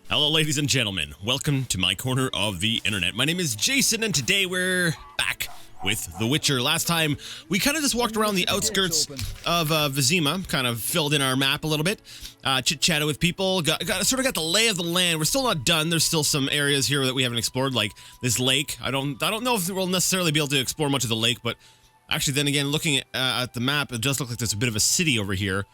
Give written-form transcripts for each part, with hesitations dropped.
Hello, ladies and gentlemen. Welcome to my corner of the internet. My name is Jason, and today we're back with The Witcher. Last time, we kind of just walked around the outskirts of Vizima, kind of filled in our map a little bit, chit-chatted with people, got the lay of the land. We're still not done. There's still some areas here that we haven't explored, like this lake. I don't know if we'll necessarily be able to explore much of the lake, but actually, then again, looking at the map, it does look like there's a bit of a city over here.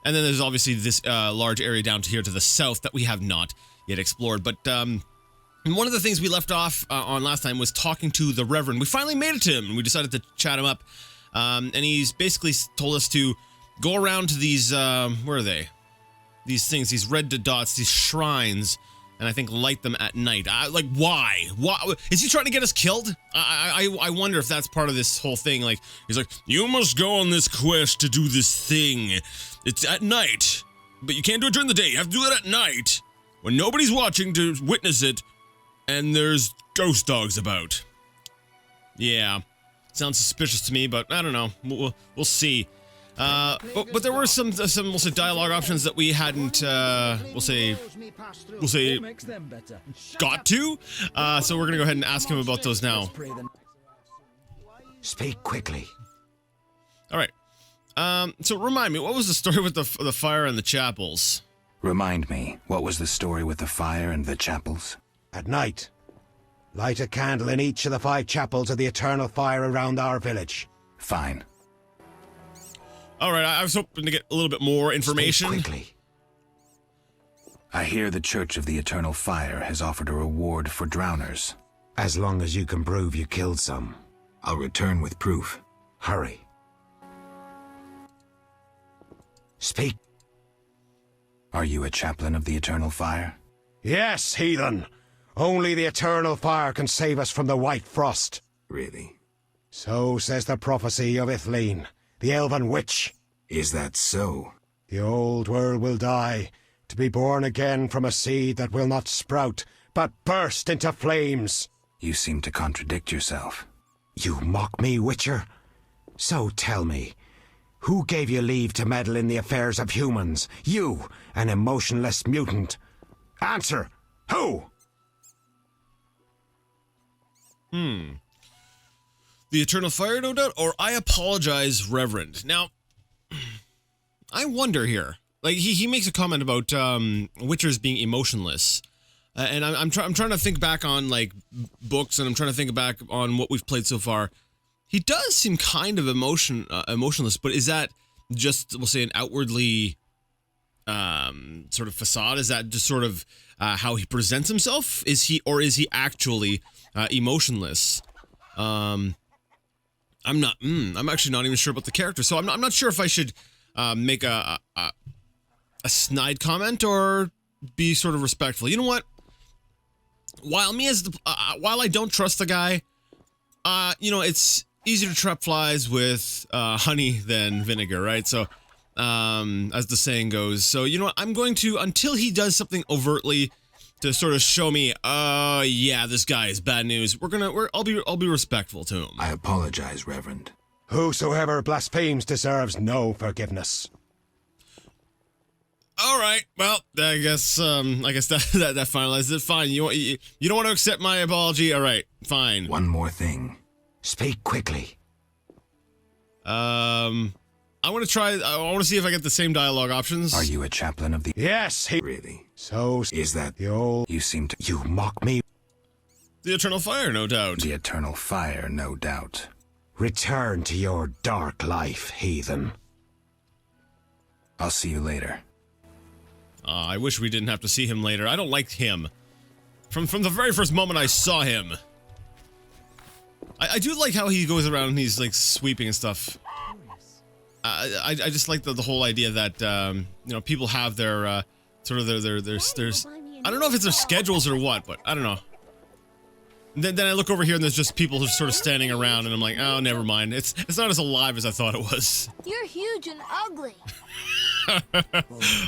And then there's obviously this large area down to here to the south that we have not yet explored. But one of the things we left off on last time was talking to the Reverend. We finally made it to him, and we decided to chat him up. And he's basically told us to go around to these, where are they? These things, these red dots, these shrines, and I think light them at night. Like, why? Why? Is he trying to get us killed? I wonder if that's part of this whole thing. Like, he's like, you must go on this quest to do this thing. It's at night, but you can't do it during the day. You have to do it at night, when nobody's watching to witness it, and there's ghost dogs about. Yeah, sounds suspicious to me, but I don't know. We'll see. But there were some we'll say dialogue options that we hadn't we'll say got to. So we're gonna go ahead and ask him about those now. Speak quickly. All right. So remind me, what was the story with the fire and the chapels? Remind me, what was the story with the fire and the chapels? At night, light a candle in each of the 5 chapels of the eternal fire around our village. Fine. All right, I was hoping to get a little bit more information. Speak quickly. I hear the Church of the Eternal Fire has offered a reward for drowners. As long as you can prove you killed some. I'll return with proof. Hurry. Speak. Are you a chaplain of the Eternal Fire? Yes, heathen. Only the eternal fire can save us from the white frost. Really? So says the prophecy of Ithleen, the elven witch. Is that so? The old world will die, to be born again from a seed that will not sprout, but burst into flames. You seem to contradict yourself. You mock me, Witcher? So tell me, who gave you leave to meddle in the affairs of humans? You, an emotionless mutant. Answer! Who? The Eternal Fire, no doubt, or I apologize, Reverend. Now, I wonder here. Like, he makes a comment about Witchers being emotionless. And I'm trying to think back on, like, books, and I'm trying to think back on what we've played so far. He does seem kind of emotionless, but is that just, we'll say, an outwardly sort of facade? Is that just sort of how he presents himself? Is he actually emotionless? I'm actually not even sure about the character, so I'm not sure if I should make a snide comment or be sort of respectful. You know what? While I don't trust the guy, it's easier to trap flies with honey than vinegar, right? So, as the saying goes. So, you know what? I'm going to, until he does something overtly to sort of show me, yeah, this guy is bad news. I'll be respectful to him. I apologize, Reverend. Whosoever blasphemes deserves no forgiveness. All right. Well, I guess that finalizes it. Fine. You don't want to accept my apology. All right. Fine. One more thing. Speak quickly. I want to see if I get the same dialogue options. Are you a chaplain of the... Yes, Really? So Is that... the old... You seem to... You mock me. The Eternal Fire, no doubt. The Eternal Fire, no doubt. Return to your dark life, heathen. I'll see you later. I wish we didn't have to see him later. I don't like him. From the very first moment I saw him. I do like how he goes around and he's like sweeping and stuff. I just like the whole idea that people have their sort of their I don't know if it's their schedules or what, but I don't know. Then I look over here and there's just people just sort of standing around and I'm like, oh, never mind. It's not as alive as I thought it was. You're huge and ugly.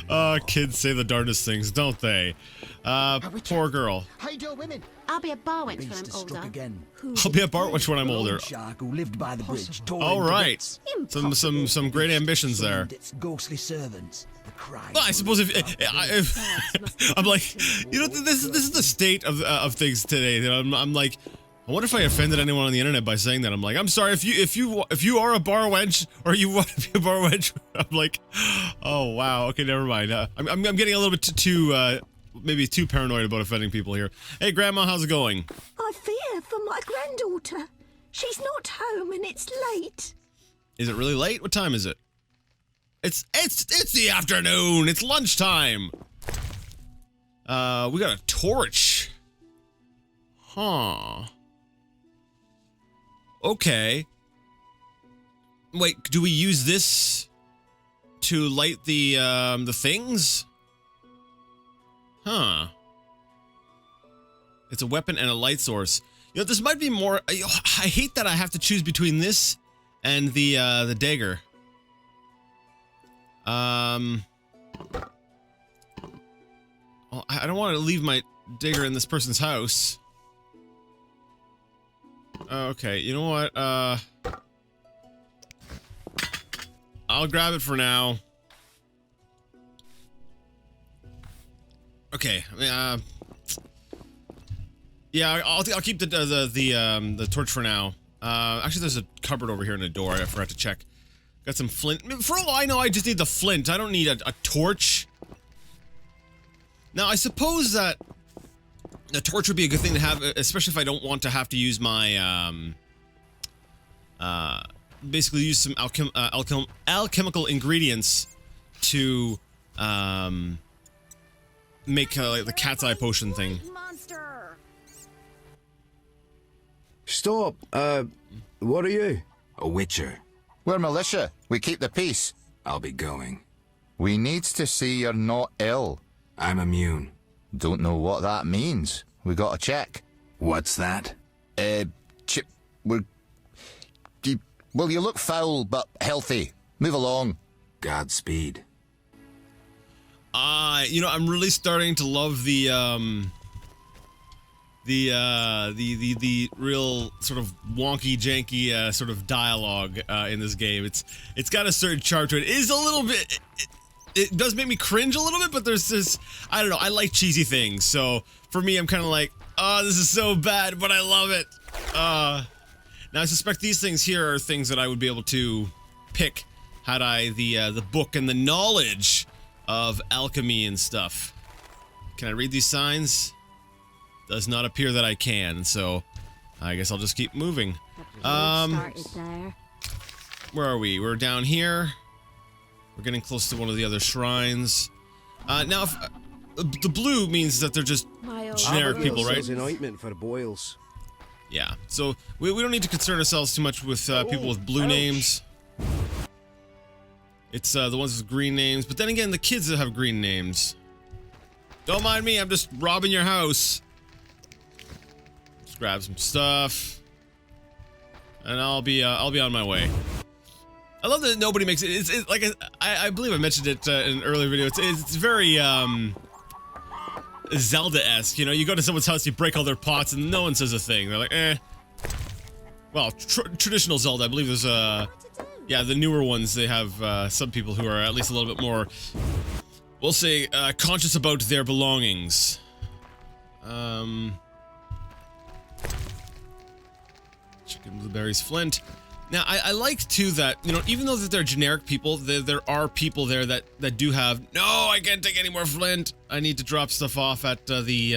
Oh, kids say the darndest things, don't they? Poor girl. Hide your women. I'll be a bar wench when Beast I'm is struck older. again. I'll be a bar witch when I'm older. Old shark who lived by the bridge. tore All into right. bits. Some great ambitions there. Summoned its ghostly servants. The cry. Well, I suppose if I'm like, you know, this is the state of things today. I'm like, I wonder if I offended anyone on the internet by saying that. I'm like, I'm sorry if you are a bar wench or you want to be a bar wench. I'm like, oh wow, okay, never mind. I'm getting a little bit too maybe too paranoid about offending people here. Hey, Grandma, how's it going? I fear for my granddaughter. She's not home and it's late. Is it really late? What time is it? It's the afternoon. It's lunchtime. We got a torch. Huh. Okay. Wait, do we use this to light the things? Huh. It's a weapon and a light source. You know, this might be more. I hate that I have to choose between this and the dagger. Well, I don't want to leave my dagger in this person's house. Okay, you know what? I'll grab it for now. Okay. Yeah, I'll keep the torch for now. Actually, there's a cupboard over here in the door. I forgot to check. Got some flint. For all I know, I just need the flint. I don't need a torch. Now, I suppose that a torch would be a good thing to have, especially if I don't want to have to use my, basically use some alchemical ingredients to, make, like the cat's eye potion thing. Monster. Stop. What are you? A witcher. We're militia. We keep the peace. I'll be going. We needs to see you're not ill. I'm immune. Don't know what that means. We got to check. What's that? Chip, well, you look foul but healthy. Move along. Godspeed. You know, I'm really starting to love the real sort of wonky janky sort of dialogue in this game. It's got a certain charm to it. It is a little bit. It does make me cringe a little bit, but there's this. I don't know. I like cheesy things, so for me, I'm kind of like, oh, this is so bad, but I love it. Now I suspect these things here are things that I would be able to pick had I the book and the knowledge of alchemy and stuff. Can I read these signs? Does not appear that I can, so I guess I'll just keep moving. Started there. Where are we? We're down here. We're getting close to one of the other shrines. Now, if, the blue means that they're just generic people, right? An ointment for boils. Yeah, so we don't need to concern ourselves too much with people with blue names. It's the ones with green names, but then again, the kids that have green names. Don't mind me, I'm just robbing your house. Just grab some stuff, and I'll be on my way. I love that nobody makes it. It's like I believe I mentioned it in an earlier video. It's very Zelda-esque. You know, you go to someone's house, you break all their pots, and no one says a thing. They're like, eh. Well, traditional Zelda, I believe there's yeah, the newer ones, they have some people who are at least a little bit more, we'll say, conscious about their belongings. Chicken, blueberries, flint. Now, I like, too, that, you know, even though that they're generic people, there are people there that do have, no, I can't take any more flint. I need to drop stuff off at the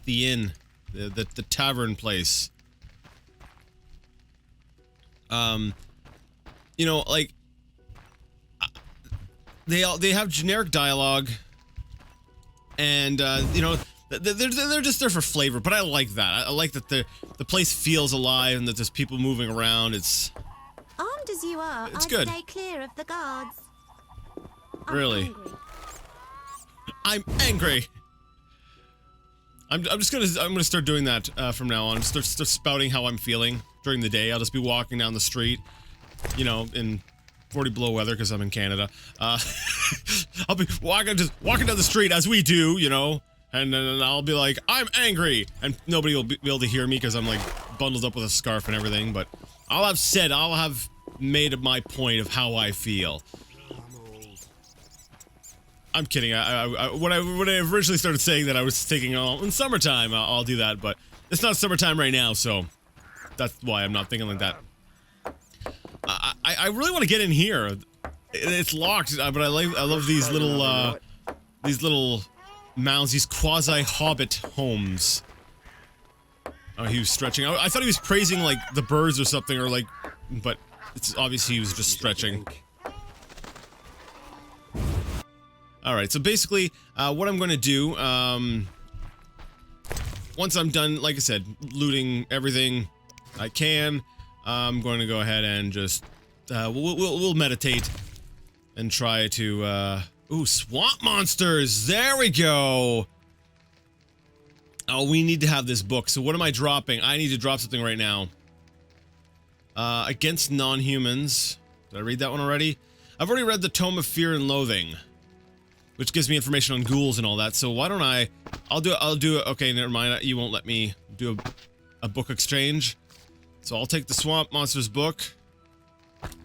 inn, the tavern place. You know, like, they have generic dialogue, and, you know, they're just there for flavor, but I like that. I like that the place feels alive and that there's people moving around. It's Armed as you are, It's I'd good. stay clear of the guards. I'm Really? angry. I'm angry. I'm gonna start doing that from now on. Start spouting how I'm feeling during the day. I'll just be walking down the street, you know, and 40 below weather because I'm in Canada. I'll be walking down the street as we do, you know, and then I'll be like, I'm angry, and nobody will be able to hear me because I'm like bundled up with a scarf and everything. But I'll have made my point of how I feel. I'm kidding. When I originally started saying that, I was thinking, oh, in summertime I'll do that, but it's not summertime right now, so that's why I'm not thinking like that. I really want to get in here. It's locked, but I love these little mounds, these quasi-hobbit homes. Oh, he was stretching. I thought he was praising like the birds or something, or like, but it's obviously he was just stretching. Alright, so basically, what I'm going to do, once I'm done, like I said, looting everything I can, I'm going to go ahead and just, we'll meditate and try to, ooh, swamp monsters! There we go! Oh, we need to have this book, so what am I dropping? I need to drop something right now. Against non-humans. Did I read that one already? I've already read the Tome of Fear and Loathing, which gives me information on ghouls and all that, so why don't I'll do it, okay, never mind, you won't let me do a book exchange. So I'll take the Swamp Monsters book,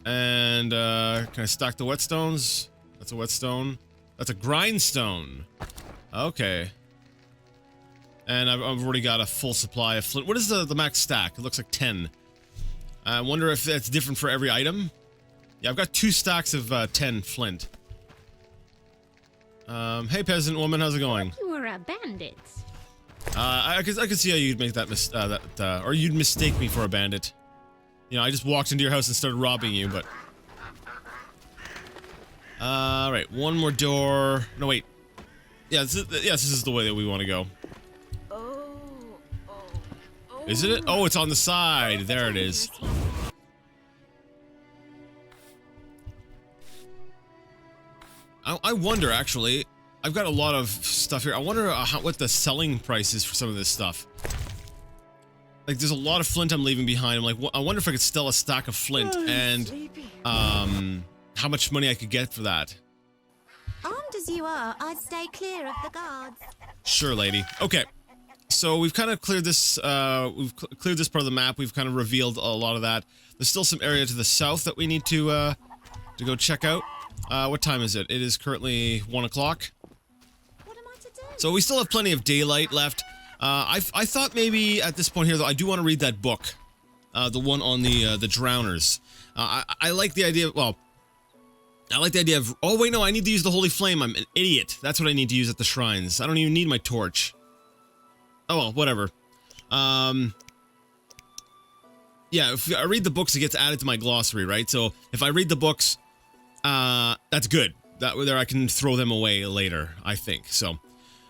and, can I stack the whetstones? That's a whetstone. That's a grindstone. Okay. And I've already got a full supply of flint. What is the max stack? It looks like 10. I wonder if that's different for every item? Yeah, I've got 2 stacks of, 10 flint. Hey peasant woman, how's it going? You were a bandit. I could see how you'd make that or you'd mistake me for a bandit. You know, I just walked into your house and started robbing you, but... Alright, one more door. No, wait. Yeah, this is the way that we want to go. Is it? Oh, it's on the side. There it is. I wonder, actually. I've got a lot of stuff here. I wonder what the selling price is for some of this stuff. Like, there's a lot of flint I'm leaving behind. I'm like, I wonder if I could sell a stack of flint and, how much money I could get for that. Armed as you are, I'd stay clear of the guards. Sure, lady. Okay. So we've kind of cleared this, cleared this part of the map. We've kind of revealed a lot of that. There's still some area to the south that we need to go check out. What time is it? It is currently 1 o'clock. What am I to do? So we still have plenty of daylight left. I thought maybe at this point here, though, I do want to read that book. The one on the drowners. I like the idea, well, I like the idea of, oh wait, no, I need to use the holy flame. I'm an idiot. That's what I need to use at the shrines. I don't even need my torch. Oh well, whatever. Yeah, if I read the books, it gets added to my glossary, right? So if I read the books, that's good. That way there I can throw them away later, I think. So,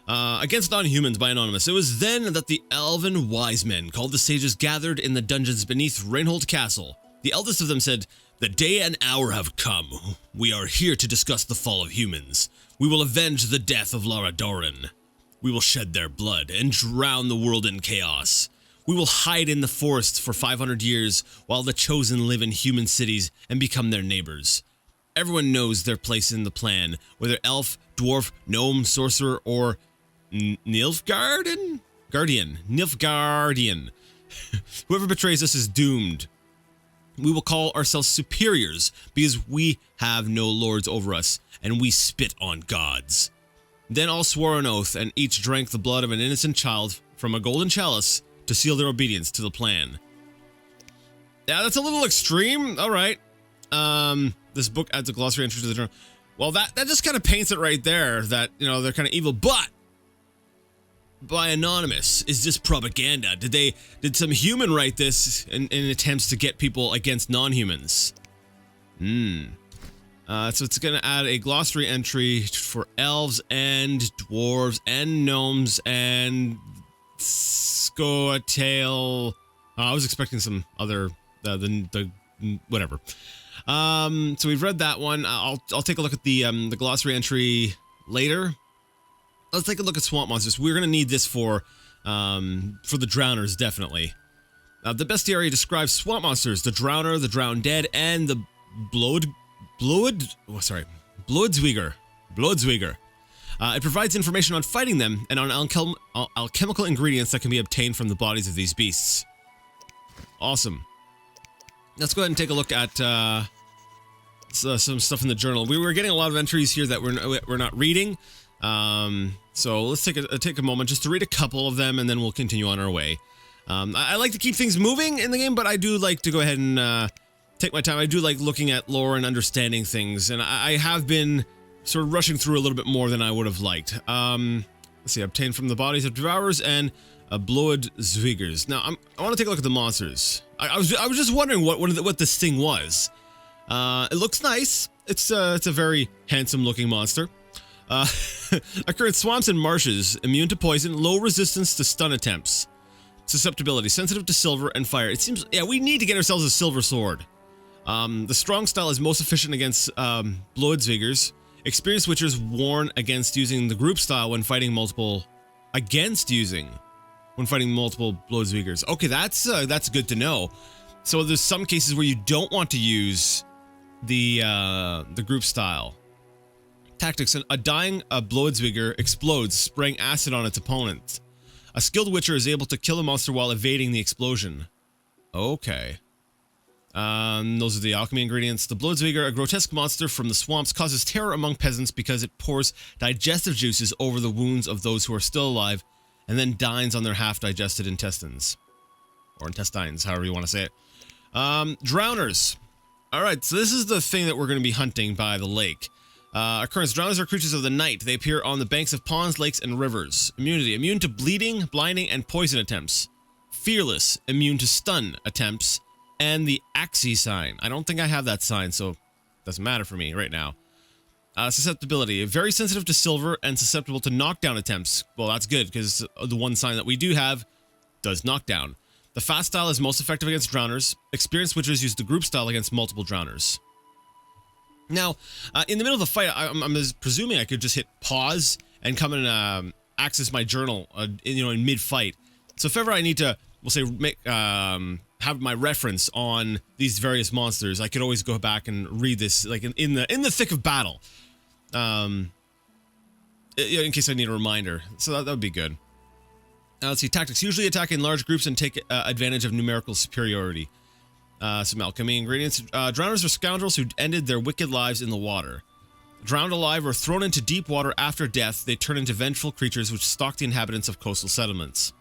Against Non-Humans by Anonymous. It was then that the elven wise men called the sages gathered in the dungeons beneath Reinhold Castle. The eldest of them said, "The day and hour have come. We are here to discuss the fall of humans. We will avenge the death of Lara Doran. We will shed their blood and drown the world in chaos. We will hide in the forests for 500 years while the chosen live in human cities and become their neighbors. Everyone knows their place in the plan, whether elf, dwarf, gnome, sorcerer, or Nilfgaardian? Nilfgaardian. Whoever betrays us is doomed. We will call ourselves superiors because we have no lords over us and we spit on gods." Then all swore an oath and each drank the blood of an innocent child from a golden chalice to seal their obedience to the plan. Yeah, that's a little extreme. All right. This book adds a glossary entry to the journal. Well, that just kind of paints it right there that, you know, they're kind of evil, but by Anonymous, is this propaganda? Did some human write this in attempts to get people against non-humans? So it's going to add a glossary entry for elves and dwarves and gnomes and Scoatail. I was expecting some other, the whatever. So we've read that one. I'll take a look at the glossary entry later. Let's take a look at swamp monsters. We're going to need this for the drowners, definitely. The bestiary describes swamp monsters: the drowner, the drowned dead, and the Bloedzwieger. It provides information on fighting them and on alchemical ingredients that can be obtained from the bodies of these beasts. Awesome. Let's go ahead and take a look at some stuff in the journal. We were getting a lot of entries here that we're not reading. So let's take a moment just to read a couple of them, and then we'll continue on our way. I like to keep things moving in the game, but I do like to go ahead and take my time. I do like looking at lore and understanding things, and I have been sort of rushing through a little bit more than I would have liked. Let's see, obtained from the bodies of devourers and Bloedzwiegers. Now, I want to take a look at the monsters. I was just wondering what this thing was. It looks nice. It's a very handsome looking monster. Occur in swamps and marshes, immune to poison, low resistance to stun attempts. Susceptibility, sensitive to silver and fire. It seems, yeah, we need to get ourselves a silver sword. The strong style is most efficient against Bloedzwiegers. Experienced witchers warn against using the group style when fighting multiple Bloedzwiegers. Okay, that's good to know. So there's some cases where you don't want to use the group style. Tactics: a dying Bloedzwieger explodes, spraying acid on its opponent. A skilled witcher is able to kill a monster while evading the explosion. Okay. Those are the alchemy ingredients. The Bloedzwieger, a grotesque monster from the swamps, causes terror among peasants because it pours digestive juices over the wounds of those who are still alive and then dines on their half-digested intestines. Or intestines, however you want to say it. Drowners. Alright, so this is the thing that we're going to be hunting by the lake. Occurrence: drowners are creatures of the night. They appear on the banks of ponds, lakes, and rivers. Immunity: immune to bleeding, blinding, and poison attempts. Fearless: immune to stun attempts. And the Axis sign. I don't think I have that sign, so it doesn't matter for me right now. Susceptibility: very sensitive to silver and susceptible to knockdown attempts. Well, that's good, because the one sign that we do have does knockdown. The fast style is most effective against drowners. Experienced witchers use the group style against multiple drowners. Now, in the middle of the fight, I'm presuming I could just hit pause and come and access my journal, in mid-fight. So if ever I need to, we'll say, have my reference on these various monsters, I could always go back and read this, like in the thick of battle, in case I need a reminder. So that would be good. Let's see, tactics: usually attack in large groups and take advantage of numerical superiority. Some alchemy ingredients. Drowners are scoundrels who ended their wicked lives in the water. Drowned alive or thrown into deep water after death, they turn into vengeful creatures which stalk the inhabitants of coastal settlements.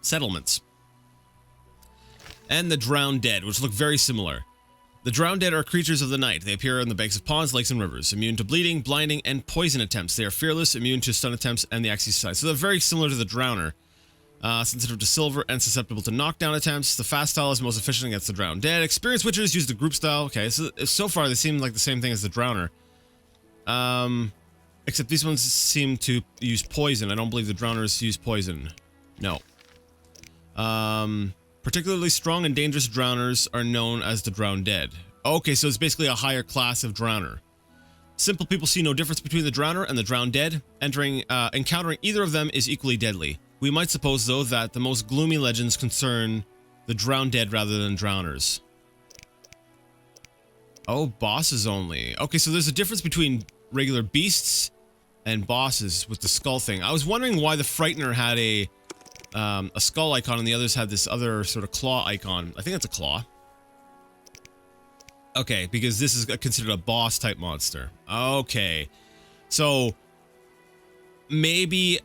And the drowned dead, which look very similar. The drowned dead are creatures of the night. They appear on the banks of ponds, lakes, and rivers. Immune to bleeding, blinding, and poison attempts. They are fearless, immune to stun attempts, and the Axis side. So they're very similar to the drowner. Sensitive to silver and susceptible to knockdown attempts. The fast style is most efficient against the drowned dead. Experienced witchers use the group style. Okay, so far they seem like the same thing as the drowner. Except these ones seem to use poison. I don't believe the drowners use poison. No. Particularly strong and dangerous drowners are known as the drowned dead. Okay, so it's basically a higher class of drowner. Simple people see no difference between the drowner and the drowned dead. Encountering either of them is equally deadly. We might suppose, though, that the most gloomy legends concern the drowned dead rather than drowners. Oh, bosses only. Okay, so there's a difference between regular beasts and bosses with the skull thing. I was wondering why the Frightener had a skull icon and the others had this other sort of claw icon. I think that's a claw. Okay, because this is considered a boss type monster. Okay, so maybe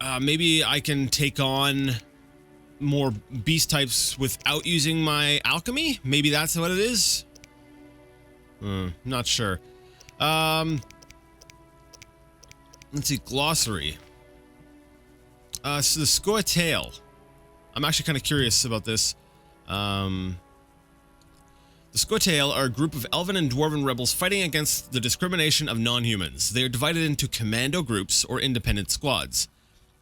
I can take on more beast types without using my alchemy? Maybe that's what it is? Not sure. Let's see, glossary. So the Scoia'tael. I'm actually kind of curious about this. The Scoia'tael are a group of elven and dwarven rebels fighting against the discrimination of non-humans. They are divided into commando groups or independent squads.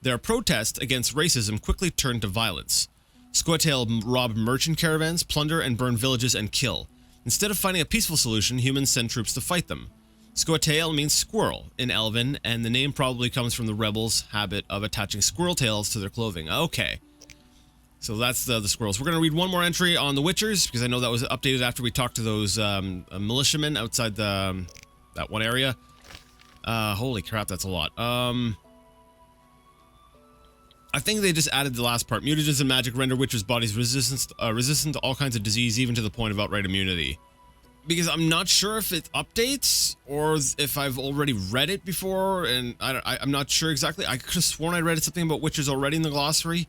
Their protest against racism quickly turned to violence. Scoia'tael rob merchant caravans, plunder and burn villages and kill. Instead of finding a peaceful solution, humans send troops to fight them. Scoia'tael means squirrel in Elven, and the name probably comes from the rebels' habit of attaching squirrel tails to their clothing. Okay. So that's the squirrels. We're going to read one more entry on the Witchers, because I know that was updated after we talked to those militiamen outside that one area. Holy crap, that's a lot. I think they just added the last part. Mutagens and magic render Witchers' bodies resistant to all kinds of disease, even to the point of outright immunity. Because I'm not sure if it updates, or if I've already read it before, and I'm not sure exactly. I could have sworn I read something about Witchers already in the glossary.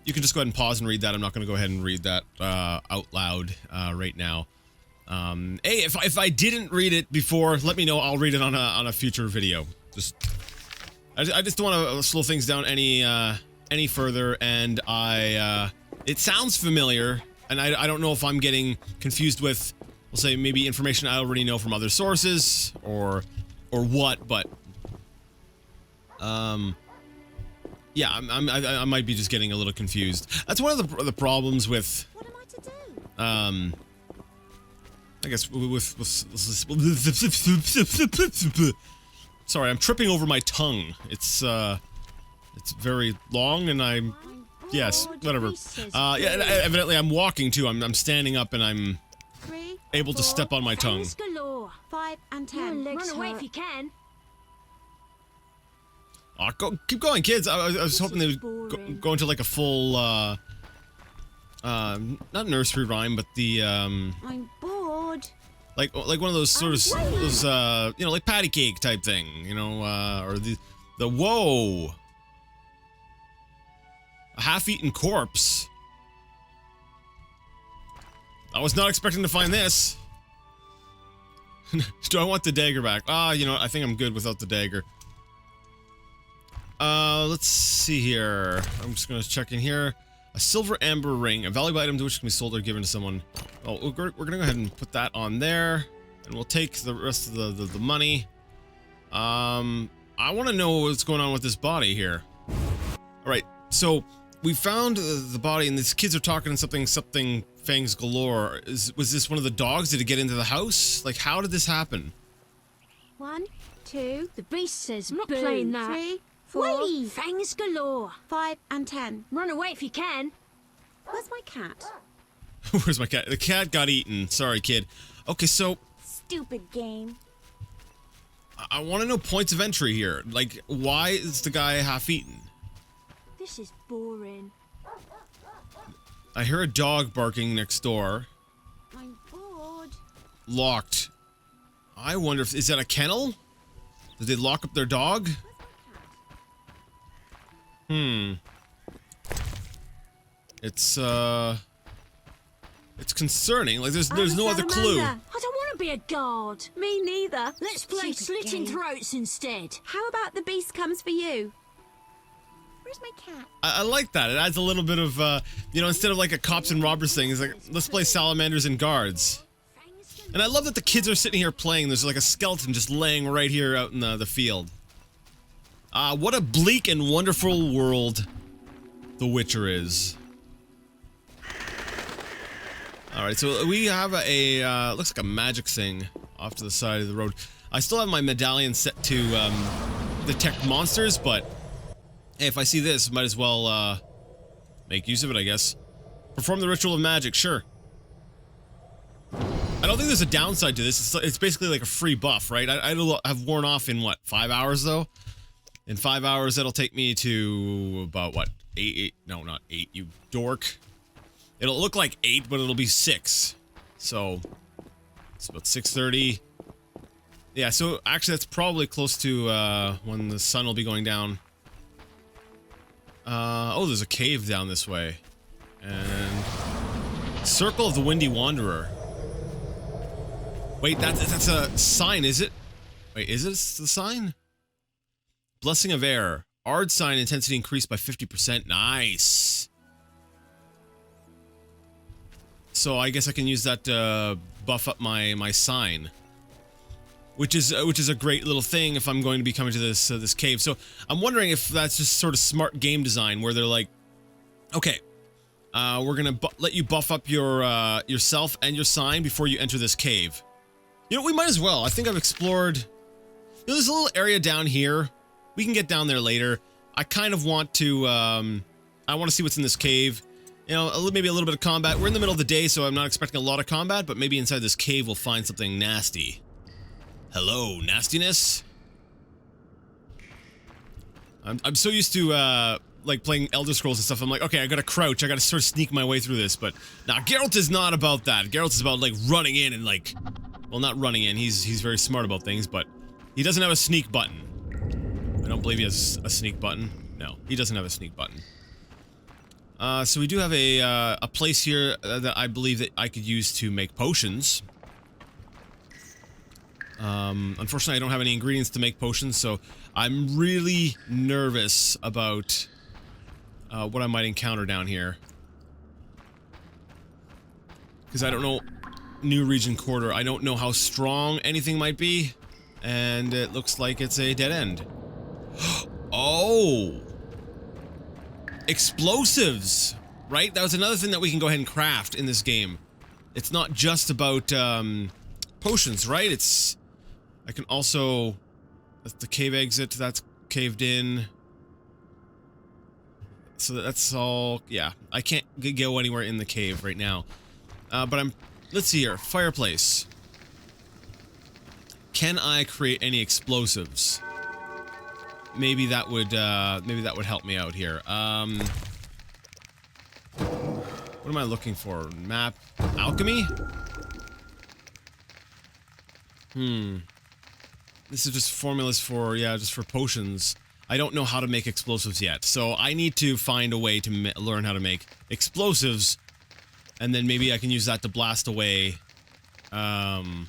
You can just go ahead and pause and read that. I'm not going to go ahead and read that out loud right now. Hey, if I didn't read it before, let me know. I'll read it on a future video. I just don't want to slow things down any further, and it sounds familiar, and I don't know if I'm getting confused with, we'll say, maybe information I already know from other sources or what, but yeah, I might be just getting a little confused. That's one of the problems with What am I to do? I guess with sorry, I'm tripping over my tongue. It's very long, and I'm yes, whatever. Yeah, evidently I'm walking too. I'm standing up, and I'm 3, able to 4, step on my tongue. galore. 5 and 10. Run away if you can. Oh, keep going, kids. I was hoping they would go into like a full not nursery rhyme, but the I'm bored. like one of those sort of those you know, like patty cake type thing, you know, or the whoa, a half-eaten corpse. I was not expecting to find this. Do I want the dagger back? You know what, I think I'm good without the dagger. Let's see here. I'm just gonna check in here. A silver amber ring, a valuable item to which can be sold or given to someone. Oh, we're gonna go ahead and put that on there, and we'll take the rest of the money. I want to know what's going on with this body here. All right, so we found the body, and these kids are talking something fangs galore. Was this one of the dogs? Did it get into the house? Like, how did this happen? 1, 2, The beast says, I'm not boo. playing that. 3, 4, Whee! Fangs galore. 5 and 10. Run away if you can. Where's my cat? Where's my cat? The cat got eaten. Sorry, kid. Okay, so Stupid game. I want to know points of entry here. Like, why is the guy half-eaten? This is boring. I hear a dog barking next door. I'm bored. Locked. I wonder if... Is that a kennel? Did they lock up their dog? It's concerning. Like, there's no other clue. I don't want to be a guard. Me neither. Let's play Stupid slitting game. throats instead. How about the beast comes for you? Where's my cat? I like that. It adds a little bit of, you know, instead of like a cops and robbers thing, it's like, let's play salamanders and guards. And I love that the kids are sitting here playing. There's like a skeleton just laying right here out in the field. What a bleak and wonderful world The Witcher is. Alright, so we have a looks like a magic thing off to the side of the road. I still have my medallion set to, detect monsters, but hey, if I see this, might as well, make use of it, I guess. Perform the ritual of magic, sure. I don't think there's a downside to this. It's basically like a free buff, right? I'll have worn off in, what, 5 hours, though? In 5 hours, that'll take me to about, what, 8? No, not 8, you dork. It'll look like 8, but it'll be 6. So, it's about 6:30. Yeah, so actually that's probably close to, when the sun will be going down. Oh, there's a cave down this way. And... Circle of the Windy Wanderer. Wait, that's a sign, is it? Wait, is it the sign? Blessing of Air. Ard sign intensity increased by 50%. Nice. So I guess I can use that to buff up my sign. Which is a great little thing if I'm going to be coming to this cave. So I'm wondering if that's just sort of smart game design where they're like, okay, we're gonna let you buff up your yourself and your sign before you enter this cave. You know, we might as well. I think I've explored... You know, there's a little area down here. We can get down there later. I kind of want to, I I want to see what's in this cave. You know, maybe a little bit of combat. We're in the middle of the day, so I'm not expecting a lot of combat, but maybe inside this cave we'll find something nasty. Hello, nastiness? I'm so used to, like, playing Elder Scrolls and stuff. I'm like, okay, I gotta crouch, I gotta sort of sneak my way through this, but... Nah, Geralt is not about that. Geralt is about, like, running in and, like... Well, not running in, he's very smart about things, but... He doesn't have a sneak button. I don't believe he has a sneak button. No, he doesn't have a sneak button. So we do have a place here that I believe that I could use to make potions. Unfortunately, I don't have any ingredients to make potions, so I'm really nervous about what I might encounter down here. Because I don't know, New Region Quarter, I don't know how strong anything might be, and it looks like it's a dead end. Oh! Explosives! Right? That was another thing that we can go ahead and craft in this game. It's not just about, potions, right? It's... I can also... That's the cave exit, that's caved in. So that's all... Yeah, I can't go anywhere in the cave right now. But I'm... Let's see here. Fireplace. Can I create any explosives? Maybe that would help me out here. What am I looking for? Map... Alchemy? This is just formulas for, yeah, just for potions. I don't know how to make explosives yet, so I need to find a way to learn how to make explosives, and then maybe I can use that to blast away, the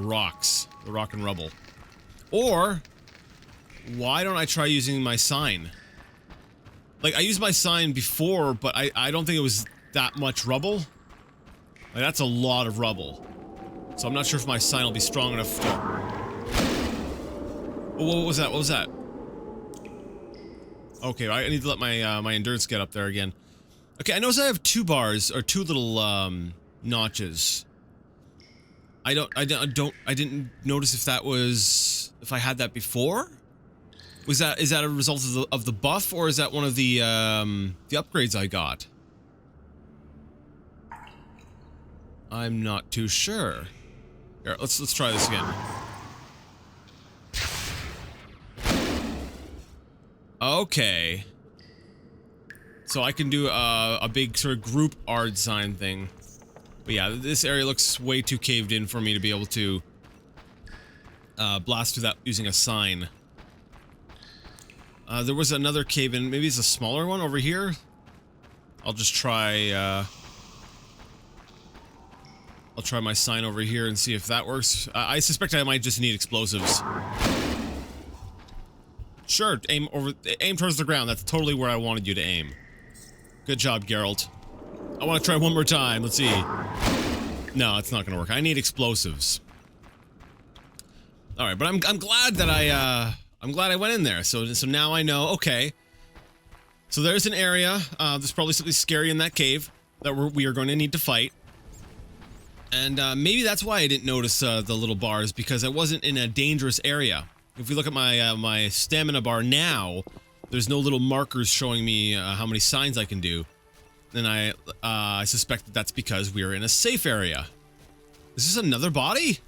rocks, the rock and rubble. Or, why don't I try using my sign? Like, I used my sign before, but I don't think it was that much rubble. Like, that's a lot of rubble. So I'm not sure if my sign will be strong enough to... Oh, what was that? What was that? Okay, I need to let my, my endurance get up there again. Okay, I notice I have two bars, or two little, notches. I didn't notice if that was... If I had that before? Is that a result of the buff, or is that one of the upgrades I got? I'm not too sure. Here, let's try this again. Okay. So I can do a big sort of group art sign thing. But yeah, this area looks way too caved in for me to be able to blast through that using a sign. There was another cave in, maybe it's a smaller one over here? I'll just try, I'll try my sign over here and see if that works. I suspect I might just need explosives. Sure, aim towards the ground. That's totally where I wanted you to aim. Good job, Geralt. I want to try one more time. Let's see. No, it's not gonna work. I need explosives. All right, but I'm glad that I'm glad I went in there. So now I know. Okay. So there's an area. There's probably something scary in that cave that we are going to need to fight. And maybe that's why I didn't notice the little bars, because I wasn't in a dangerous area. If we look at my my stamina bar now, there's no little markers showing me how many signs I can do. And I suspect that that's because we are in a safe area. Is this another body?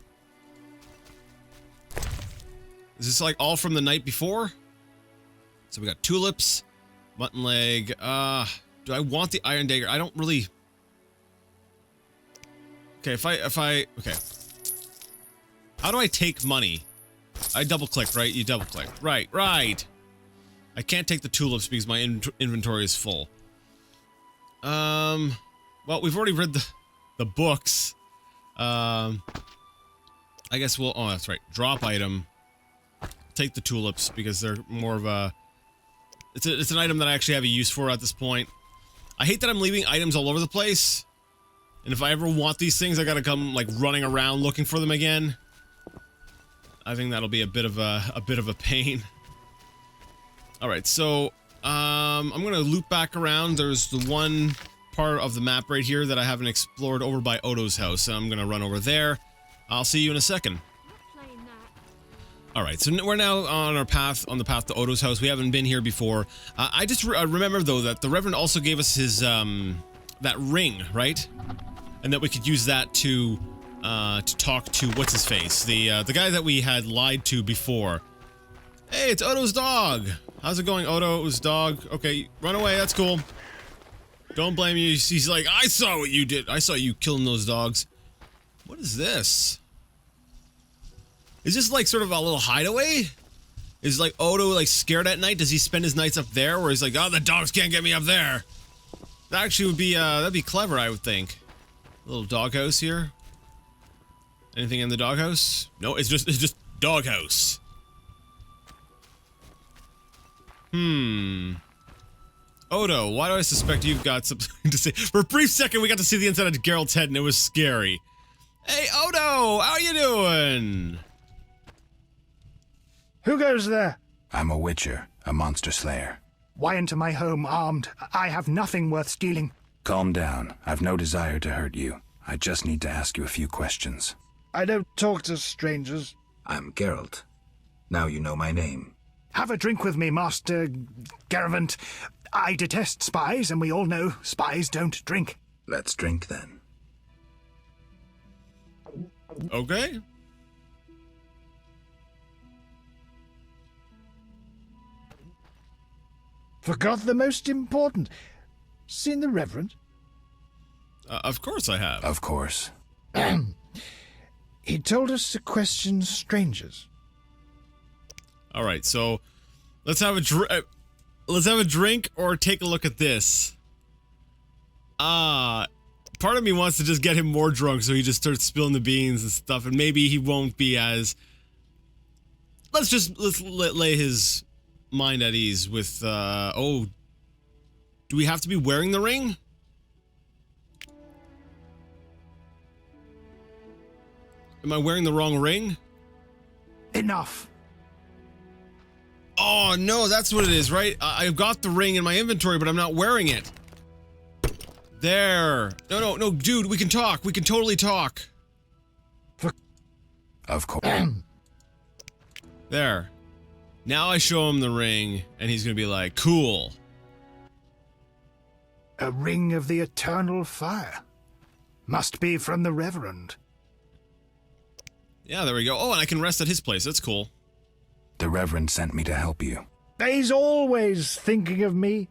Is this like all from the night before? So we got tulips, mutton leg. Do I want the iron dagger? I don't really... Okay, if I okay. How do I take money? I double click, right? You double click. Right. I can't take the tulips because my inventory is full. Well, we've already read the books. I guess we'll... Oh, that's right. Drop item. Take the tulips because they're more of a... It's an item that I actually have a use for at this point. I hate that I'm leaving items all over the place. And if I ever want these things, I gotta come, like, running around looking for them again. I think that'll be a bit of a pain. Alright, so, I'm gonna loop back around. There's the one part of the map right here that I haven't explored over by Odo's house. So I'm gonna run over there. I'll see you in a second. All right, so we're now on the path to Odo's house. We haven't been here before. I just remember though that the Reverend also gave us his that ring, right? And that we could use that to talk to what's his face, the guy that we had lied to before. Hey, it's Odo's dog. How's it going, Odo's dog? Okay, run away. That's cool. Don't blame you. He's like, I saw what you did. I saw you killing those dogs. What is this? Is this like sort of a little hideaway? Is like Odo like scared at night? Does he spend his nights up there where he's like, oh, the dogs can't get me up there? That actually would be, that'd be clever, I would think. A little doghouse here. Anything in the doghouse? No, it's just doghouse. Odo, why do I suspect you've got something to say? For a brief second, we got to see the inside of Geralt's head, and it was scary. Hey, Odo, how you doing? Who goes there? I'm a witcher, a monster slayer. Why into my home armed? I have nothing worth stealing. Calm down. I've no desire to hurt you. I just need to ask you a few questions. I don't talk to strangers. I'm Geralt. Now you know my name. Have a drink with me, Master Garavant. I detest spies, and we all know spies don't drink. Let's drink then. Okay. Forgot the most important. Seen the Reverend? Of course I have. Of course. He told us to question strangers. All right, so let's have a drink or take a look at this. Part of me wants to just get him more drunk so he just starts spilling the beans and stuff, and maybe he won't be as. Let's lay his mind at ease with. Oh, do we have to be wearing the ring? Am I wearing the wrong ring? Enough. Oh, no, that's what it is, right? I've got the ring in my inventory, but I'm not wearing it. There. No, dude, we can talk. We can totally talk. Of course. There. Now I show him the ring, and he's gonna be like, cool. A ring of the eternal fire. Must be from the Reverend. Yeah, there we go. Oh, and I can rest at his place. That's cool. The Reverend sent me to help you. He's always thinking of me.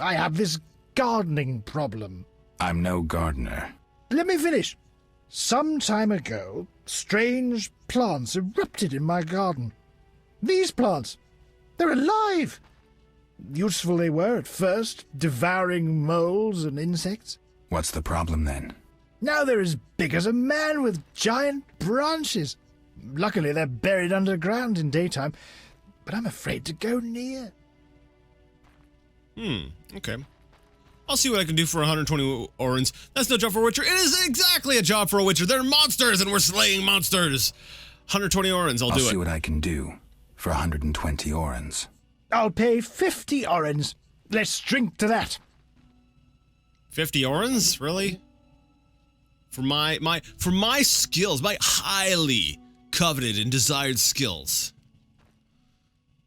I have this gardening problem. I'm no gardener. Let me finish. Some time ago, strange plants erupted in my garden. These plants, they're alive. Useful they were at first, devouring moles and insects. What's the problem then? Now they're as big as a man with giant branches. Luckily, they're buried underground in daytime, but I'm afraid to go near. Okay. I'll see what I can do for 120 orens. That's no job for a witcher. It is exactly a job for a witcher. They're monsters, and we're slaying monsters. 120 orens, I'll do it. I'll see what I can do for 120 orens. I'll pay 50 orens. Let's drink to that. 50 orens? Really? For my skills, my highly coveted and desired skills.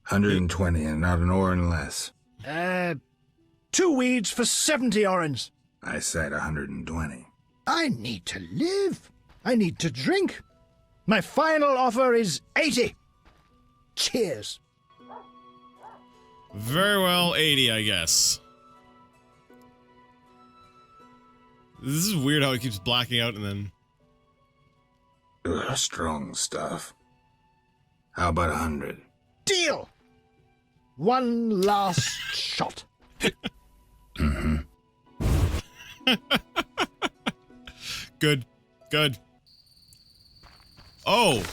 120 and not an oren less. 2 weeds for 70 orens. I said 120. I need to live. I need to drink. My final offer is 80. Cheers. Very well, 80, I guess. This is weird how it keeps blacking out and then... Ugh, strong stuff. How about 100? Deal. One last shot. Mm-hmm. Good. Oh.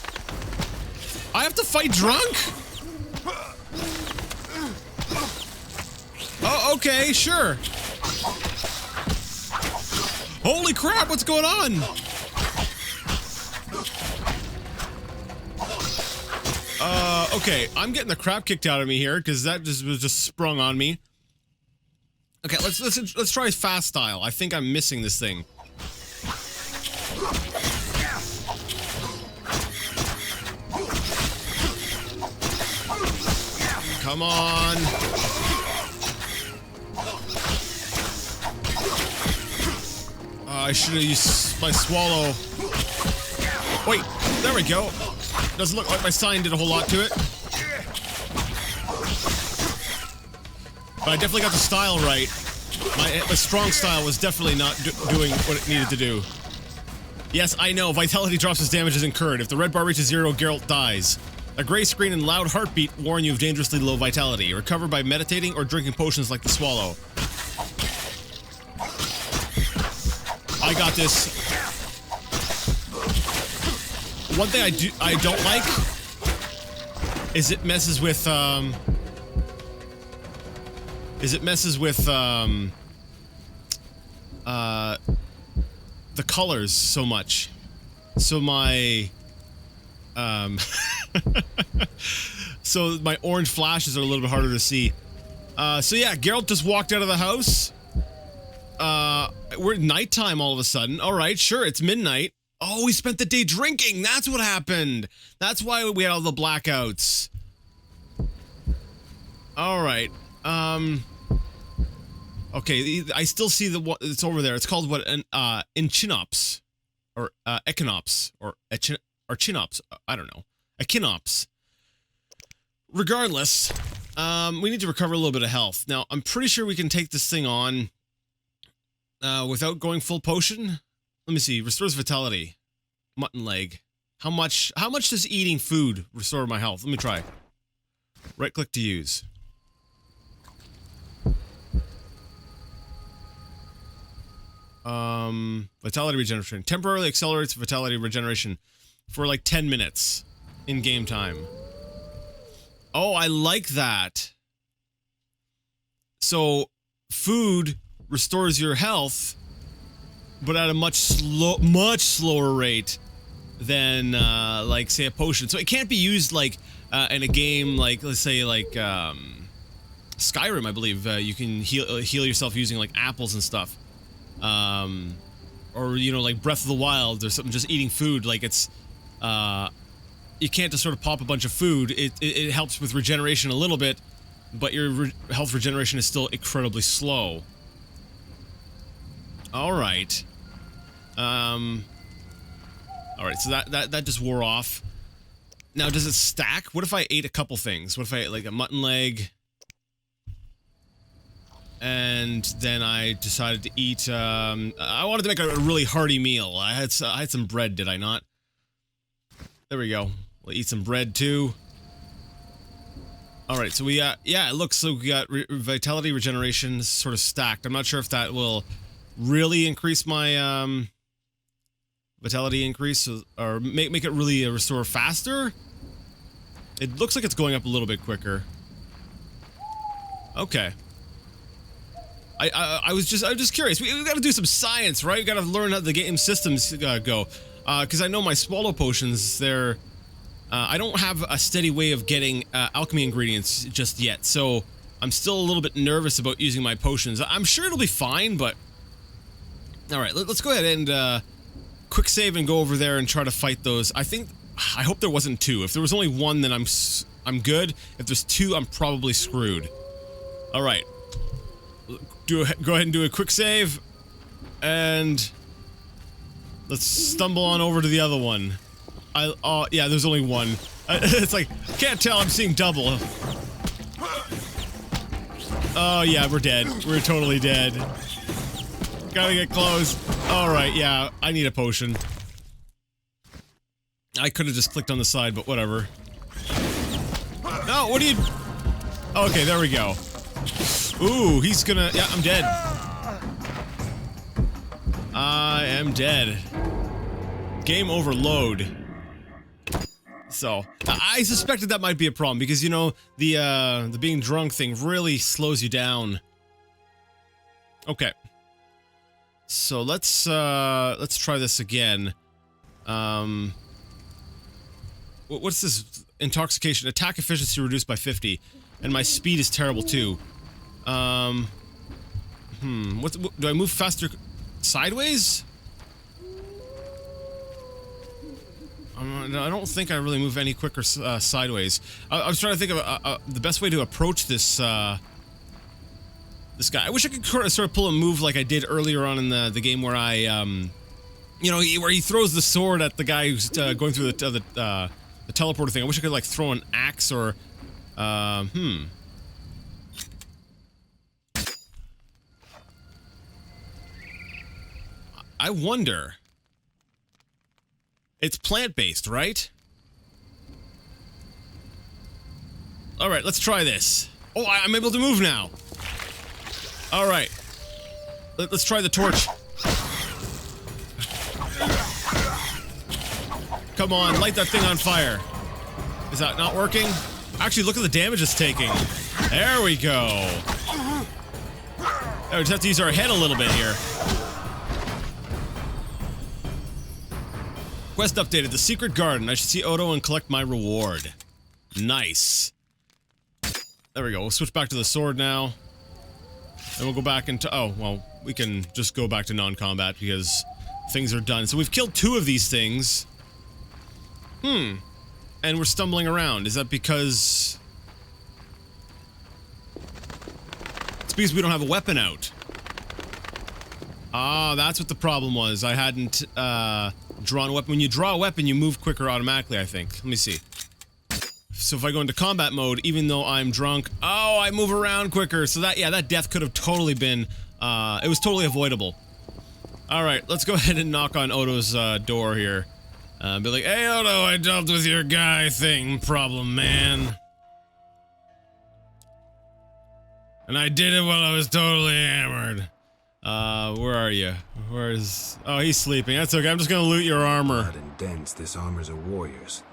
I have to fight drunk? Oh, okay, sure. Holy crap, what's going on? Okay, I'm getting the crap kicked out of me here because that was just sprung on me. Okay, let's try fast style. I think I'm missing this thing. Come on. I should have used my swallow. Wait, there we go. Doesn't look like my sign did a whole lot to it. But I definitely got the style right. My strong style was definitely not doing what it needed to do. Yes, I know, vitality drops as damage is incurred. If the red bar reaches 0, Geralt dies. A gray screen and loud heartbeat warn you of dangerously low vitality. Recover by meditating or drinking potions like the swallow. I got this. One thing I don't like is it messes with the colors so much. So my so my orange flashes are a little bit harder to see. So yeah, Geralt just walked out of the house. We're at nighttime all of a sudden. All right, sure, it's midnight. Oh, we spent the day drinking. That's what happened. That's why we had all the blackouts. All right. Okay, I still see the it's over there. It's called what? An Echinops, or Echinops, or Chinops. I don't know. Echinops. Regardless, we need to recover a little bit of health. Now, I'm pretty sure we can take this thing on without going full potion. Let me see. Restores vitality. Mutton leg. How much does eating food restore my health? Let me try. Right click to use. Vitality regeneration. Temporarily accelerates vitality regeneration for like 10 minutes in game time. Oh, I like that. So, food restores your health, but at a much slower rate than, like, say, a potion. So it can't be used, like, in a game like, let's say, like, Skyrim, I believe. You can heal yourself using, like, apples and stuff. Or, you know, like Breath of the Wild or something, just eating food. Like, it's, you can't just sort of pop a bunch of food. It helps with regeneration a little bit, but your health regeneration is still incredibly slow. Alright. Alright, so that just wore off. Now, does it stack? What if I ate a couple things? What if I ate, like, a mutton leg? And then I decided to eat, I wanted to make a really hearty meal. I had some bread, did I not? There we go. We'll eat some bread, too. Alright, so we got, yeah, it looks like we got vitality regeneration sort of stacked. I'm not sure if that will really increase my, vitality increase, or make it really restore faster. It looks like it's going up a little bit quicker. Okay. I was just curious. We got to do some science, right? We got to learn how the game systems go. Because I know my swallow potions, they're... I don't have a steady way of getting alchemy ingredients just yet, so I'm still a little bit nervous about using my potions. I'm sure it'll be fine, but... Alright, let's go ahead and quick save and go over there and try to fight those. I hope there wasn't two. If there was only one, then I'm good. If there's two, I'm probably screwed. Alright. Go ahead and do a quick save, and let's stumble on over to the other one. Yeah, there's only one. It's like, can't tell, I'm seeing double. Oh yeah, we're dead. We're totally dead. Gotta get close. Alright, yeah, I need a potion. I could have just clicked on the side, but whatever. No, what are you... Okay, there we go. Ooh, he's gonna... Yeah, I'm dead. I am dead. Game overload. So, I suspected that might be a problem, because, you know, the being drunk thing really slows you down. Okay. So, let's try this again. What's this? Intoxication. Attack efficiency reduced by 50. And my speed is terrible, too. What, do I move faster sideways? I don't think I really move any quicker sideways. I was trying to think of the best way to approach this this guy. I wish I could sort of pull a move like I did earlier on in the game where I, you know, where he throws the sword at the guy who's going through the teleporter thing. I wish I could like throw an axe or, I wonder. It's plant-based, right? Alright, let's try this. Oh, I'm able to move now. Alright. Let's try the torch. Come on, light that thing on fire. Is that not working? Actually, look at the damage it's taking. There we go. Oh, we just have to use our head a little bit here. Quest updated. The secret garden. I should see Odo and collect my reward. Nice. There we go. We'll switch back to the sword now. And we'll go back into... Oh, well, we can just go back to non-combat because things are done. So we've killed 2 of these things. And we're stumbling around. Is that because... It's because we don't have a weapon out. Ah, that's what the problem was. I hadn't, drawn a weapon. When you draw a weapon, you move quicker automatically, I think. Let me see. So if I go into combat mode, even though I'm drunk, oh, I move around quicker. So that, yeah, that death could have totally been, it was totally avoidable. Alright, let's go ahead and knock on Odo's, door here. Be like, hey, Odo, I dealt with your guy thing problem, man. And I did it while I was totally hammered. Where are you? Where's... Oh, he's sleeping. That's okay. I'm just gonna loot your armor. Blood and dents, this armor's a warrior's.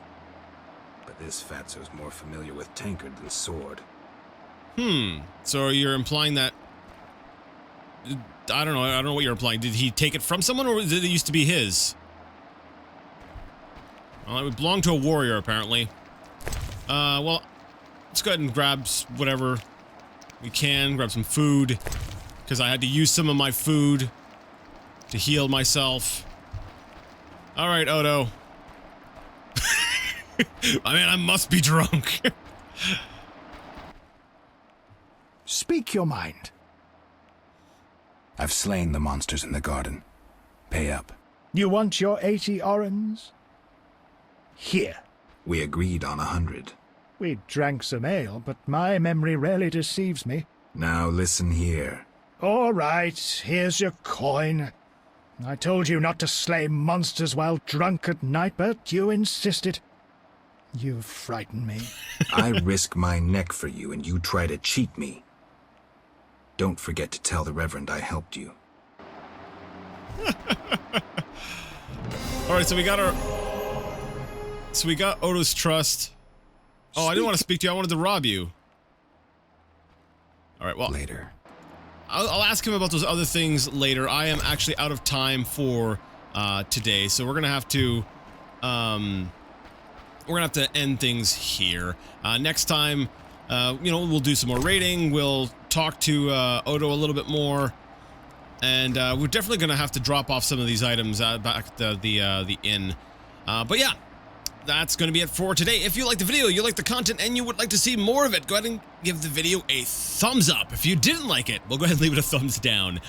But this fatso's more familiar with tankard than sword. So you're implying that... I don't know what you're implying. Did he take it from someone, or did it used to be his? Well, it belonged to a warrior, apparently. Well, let's go ahead and grab whatever we can. Grab some food. Because I had to use some of my food to heal myself. Alright, Odo. I mean, I must be drunk. Speak your mind. I've slain the monsters in the garden. Pay up. You want your 80 orens? Here. We agreed on 100. We drank some ale, but my memory rarely deceives me. Now listen here. All right, here's your coin. I told you not to slay monsters while drunk at night, but you insisted. You frighten me. I risk my neck for you, and you try to cheat me. Don't forget to tell the Reverend I helped you. Alright, so we got our... So we got Odo's trust. Oh, I didn't want to speak to you. I wanted to rob you. Alright, well... Later. I'll ask him about those other things later. I am actually out of time for today, so we're gonna have to end things here. Next time, you know, we'll do some more raiding. We'll talk to Odo a little bit more, and we're definitely gonna have to drop off some of these items back at the inn. But yeah. That's going to be it for today. If you liked the video, you liked the content, and you would like to see more of it, go ahead and give the video a thumbs up. If you didn't like it, well, go ahead and leave it a thumbs down.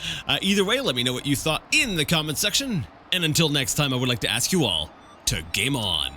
Either way, let me know what you thought in the comments section. And until next time, I would like to ask you all to game on.